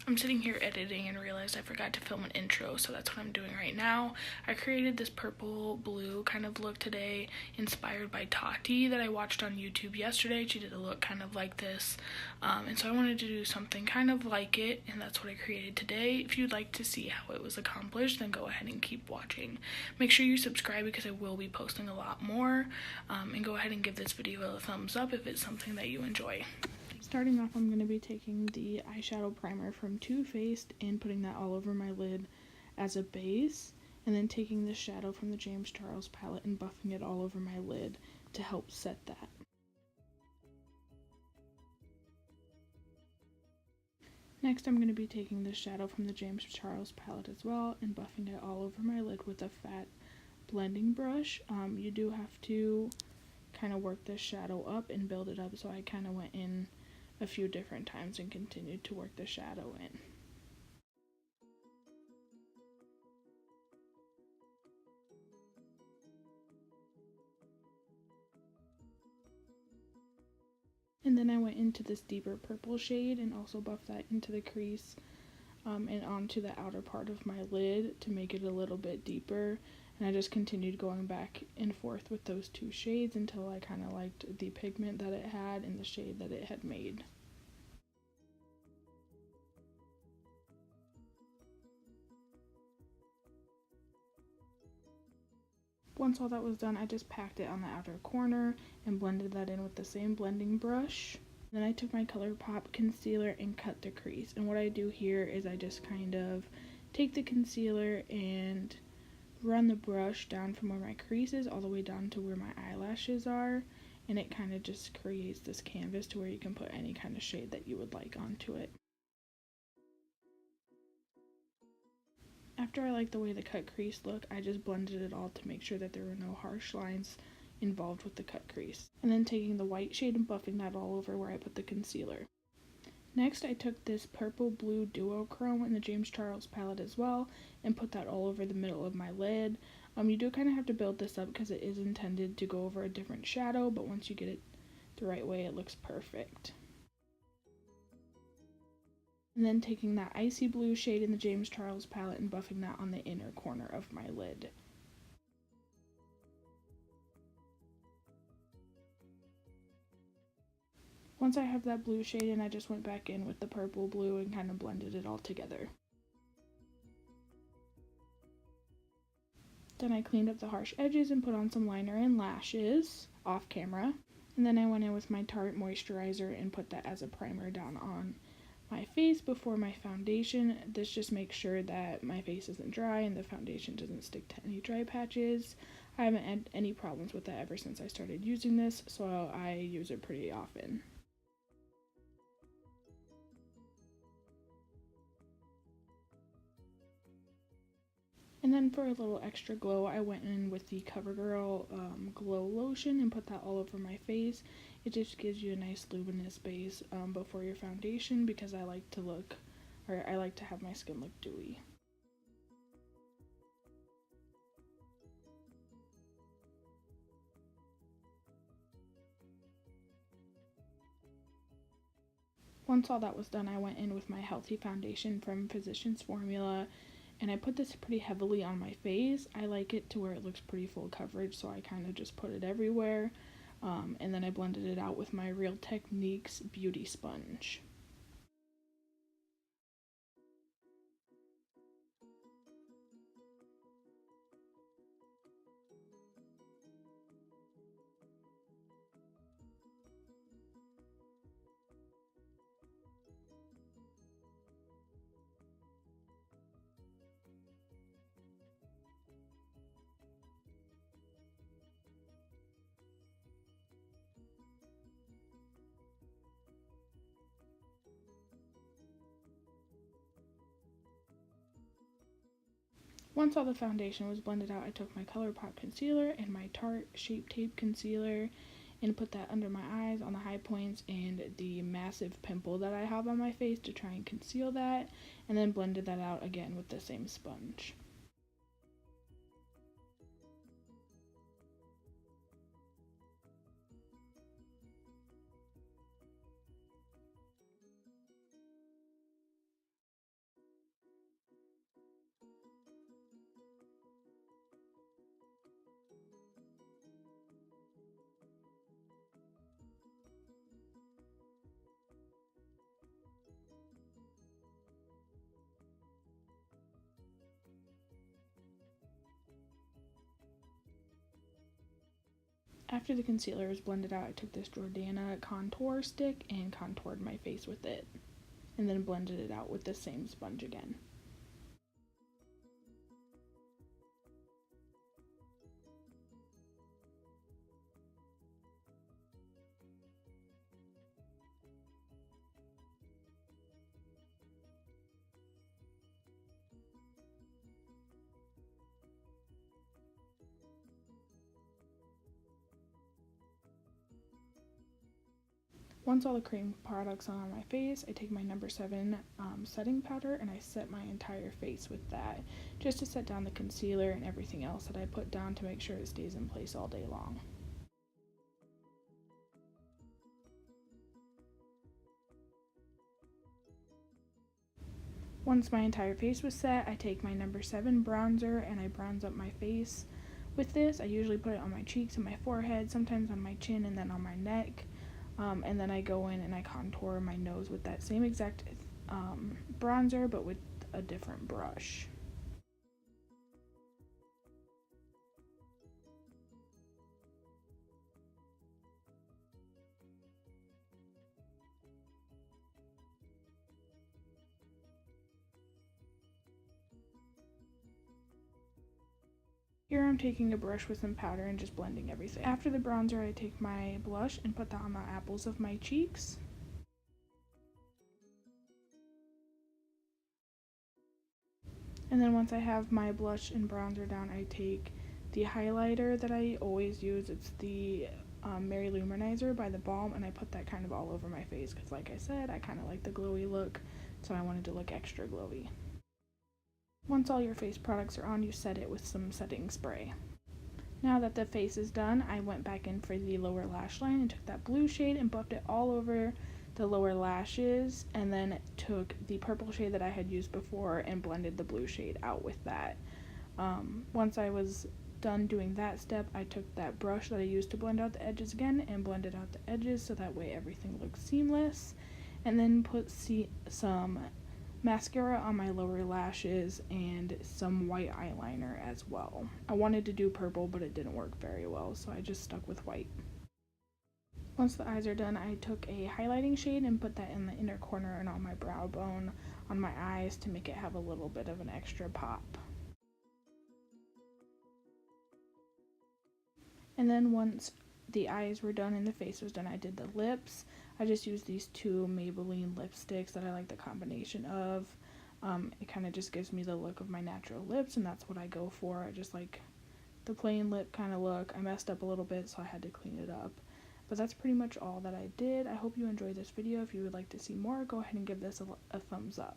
I'm sitting here editing and realized I forgot to film an intro, so that's what I'm doing right now. I created this purple blue kind of look today, inspired by Tati that I watched on YouTube yesterday. She did a look kind of like this, and so I wanted to do something kind of like it, and that's what I created today. If you'd like to see how it was accomplished, then go ahead and keep watching. Make sure you subscribe because I will be posting a lot more, and go ahead and give this video a thumbs up if it's something that you enjoy. Starting off, I'm going to be taking the eyeshadow primer from Too Faced and putting that all over my lid as a base, and then taking the shadow from the James Charles palette and buffing it all over my lid to help set that. Next, I'm going to be taking the shadow from the James Charles palette as well and buffing it all over my lid with a fat blending brush. You do have to kind of work this shadow up and build it up, so I kind of went in a few different times and continued to work the shadow in. And then I went into this deeper purple shade and also buffed that into the crease and onto the outer part of my lid to make it a little bit deeper. And I just continued going back and forth with those two shades until I kind of liked the pigment that it had and the shade that it had made. Once all that was done, I just packed it on the outer corner and blended that in with the same blending brush. Then I took my Colourpop concealer and cut the crease. And what I do here is I just kind of take the concealer and run the brush down from where my crease is all the way down to where my eyelashes are, and it kind of just creates this canvas to where you can put any kind of shade that you would like onto it. After I liked the way the cut crease looked, I just blended it all to make sure that there were no harsh lines involved with the cut crease. And then taking the white shade and buffing that all over where I put the concealer. Next, I took this purple blue duochrome in the James Charles palette as well and put that all over the middle of my lid. You do kind of have to build this up because it is intended to go over a different shadow, but once you get it the right way, it looks perfect. And then taking that icy blue shade in the James Charles palette and buffing that on the inner corner of my lid. Once I have that blue shade in, I just went back in with the purple blue and kind of blended it all together. Then I cleaned up the harsh edges and put on some liner and lashes off camera. And then I went in with my Tarte moisturizer and put that as a primer down on my face before my foundation. This just makes sure that my face isn't dry and the foundation doesn't stick to any dry patches. I haven't had any problems with that ever since I started using this, so I use it pretty often. And then for a little extra glow, I went in with the CoverGirl Glow Lotion and put that all over my face. It just gives you a nice luminous base before your foundation, because I like to have my skin look dewy. Once all that was done, I went in with my Healthy Foundation from Physicians Formula, and I put this pretty heavily on my face. I like it to where it looks pretty full coverage, so I kind of just put it everywhere. And then I blended it out with my Real Techniques Beauty Sponge. Once all the foundation was blended out, I took my Colourpop concealer and my Tarte Shape Tape concealer and put that under my eyes, on the high points, and the massive pimple that I have on my face to try and conceal that, and then blended that out again with the same sponge. After the concealer was blended out, I took this Jordana contour stick and contoured my face with it, and then blended it out with the same sponge again. Once all the cream products are on my face, I take my number 7 setting powder and I set my entire face with that, just to set down the concealer and everything else that I put down to make sure it stays in place all day long. Once my entire face was set, I take my number 7 bronzer and I bronze up my face with this. I usually put it on my cheeks and my forehead, sometimes on my chin and then on my neck. And then I go in and I contour my nose with that same exact bronzer, but with a different brush. Here I'm taking a brush with some powder and just blending everything. After the bronzer, I take my blush and put that on the apples of my cheeks. And then once I have my blush and bronzer down, I take the highlighter that I always use. It's the Mary Lou Manizer by the Balm, and I put that kind of all over my face because, like I said, I kind of like the glowy look, so I wanted to look extra glowy. Once all your face products are on, you set it with some setting spray. Now that the face is done, I went back in for the lower lash line and took that blue shade and buffed it all over the lower lashes, and then took the purple shade that I had used before and blended the blue shade out with that. Once I was done doing that step, I took that brush that I used to blend out the edges again and blended out the edges so that way everything looks seamless, and then put some mascara on my lower lashes and some white eyeliner as well. I wanted to do purple, but it didn't work very well, so I just stuck with white. Once the eyes are done, I took a highlighting shade and put that in the inner corner and on my brow bone on my eyes to make it have a little bit of an extra pop. And then once the eyes were done and the face was done, I did the lips. I just used these 2 Maybelline lipsticks that I like the combination of. It kind of just gives me the look of my natural lips, and that's what I go for. I just like the plain lip kind of look. I messed up a little bit, so I had to clean it up. But that's pretty much all that I did. I hope you enjoyed this video. If you would like to see more, go ahead and give this a thumbs up.